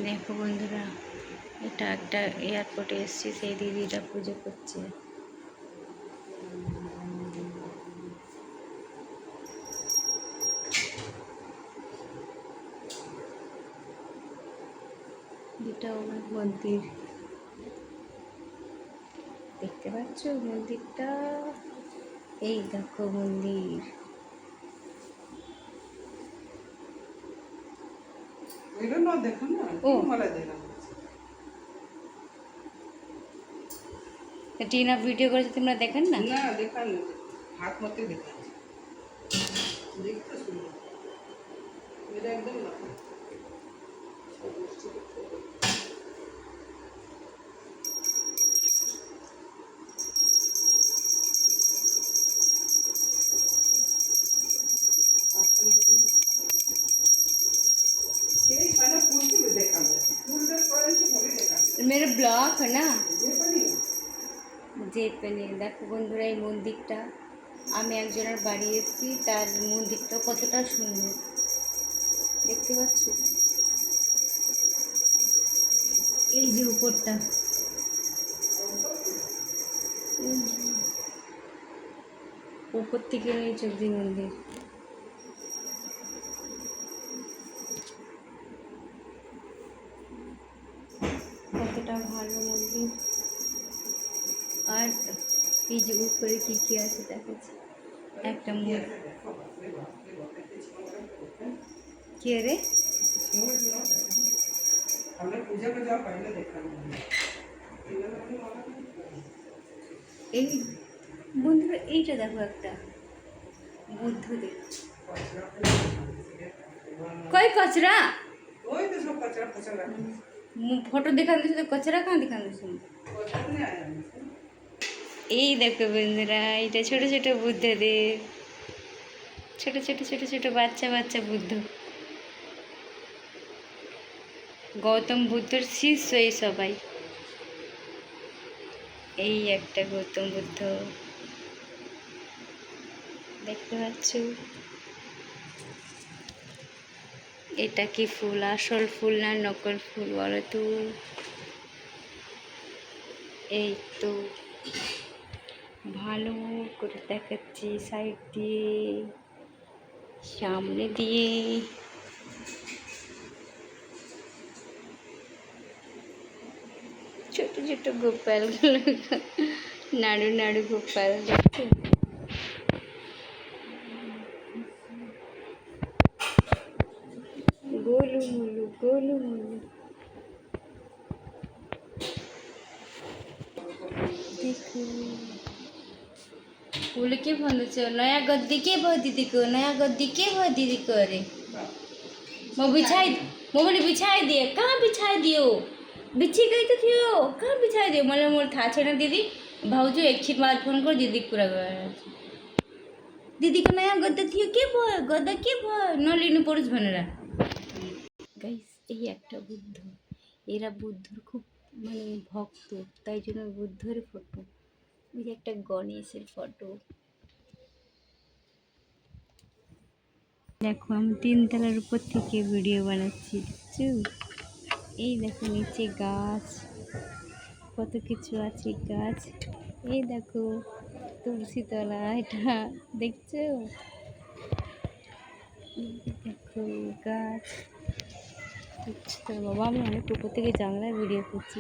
দেখো বন্ধুরা, এটা একটা এয়ারপোর্টে এসেছি, সেই দিদিটা পুজো করছে। এটা আমার মন্দির, দেখতে পাচ্ছ মন্দিরটা? এই দেখো মন্দির। ও টিনা ভিডিও করেছে, তোমরা দেখেন না? হাত মতে দেখেন, দেখতে সুন্দর। এটা একদম না मेरा ब्लॉग है ना যেখানে দেখো বন্ধুরা, এই মন্দিরটা আমি একজনের বাড়ি এসেছি, তার মন্দিরটা কতটা সুন্দর দেখতে পাচ্ছ। এই যে উপরটা, উপর থেকে নিচে অব্দি মন্দির। কতটা ভালো মন্দির। আর এই যে উপরে কি কি আছে দেখাচ্ছি, একটা কে রে এই বন্ধুরা, এইটা দেখো একটা বুদ্ধদেব। कोई कचरा फोटो दिखा दे तो कचरा कहाँ दिखा दे। এই দেখো বন্ধুরা, এটা ছোট ছোট বুদ্ধদেব, ছোট ছোট ছোট ছোট বাচ্চা বাচ্চা বুদ্ধ। গৌতম বুদ্ধর শিষ্য এই সবাই। এই একটা গৌতম বুদ্ধ দেখতে পাচ্ছ। এটা কি ফুল, আসল ফুল না নকল ফুল বলো তো? এই তো ভালো করে দেখাচ্ছি, সাইড দিয়ে সামনে দিয়ে। ছোট ছোট গোপালগুলো, নাড়ু নাড়ু গোপাল দেখছো? गोलू मोलू गोलू मोलू। देखो फूल के बंधुचे, नया गद्दी के बहुत दीदी को, नया गद्दी के बहुत दीदी को। अरे मैं बिछाई, मैं बोली बिछाई दिए, कहाँ बिछाई दियो? बिछी गई तो थी वो, कहाँ बिछाई दियो? मतलब मोर था छे ना दीदी, भाऊजो एक छिट बाद फोन कर दीदी पूरा दीदी को नया गद्दा थियो के भय, गद्दा के भय नलिनु पुरुष भनेर। গাইস, এই একটা বুদ্ধ, এরা বুদ্ধর খুব মানে ভক্ত, তাই জন্য বুদ্ধর ফটো। ওই যে একটা গণেশের ফটো। দেখো আমি 3 তলার উপর থেকে ভিডিও বানাচ্ছি, দেখছো? এই দেখো নিচে গাছ, কত কিছু আছে গাছ। এই দেখো তুলসী তলা, এটা দেখছো? দেখো গাছ। তো বাবা, আমি অনেক উপর থেকে জানলায় ভিডিও করছি,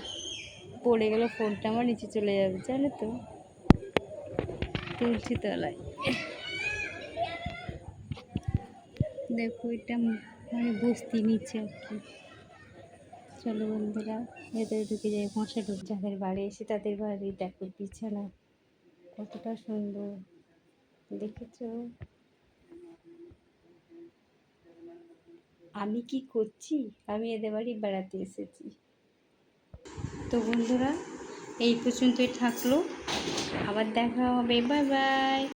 পড়ে গেলে ফোনটা আমার নিচে চলে যাবে, জানো তো? তুলসী তলায় দেখো, এটা মানে বস্তি নিচে আর কি। চলো বন্ধুরা, ভেতরে ঢুকে যাই। মশা ঢুক, যাদের বাড়ি এসে তাদের বাড়ি দেখো বিছানা কতটা সুন্দর, দেখেছো? আমি কি করছি, আমি এদের বাড়ি বেড়াতে এসেছি। তো বন্ধুরা, এই পর্যন্তই থাকলো, আবার দেখা হবে, বাই বাই।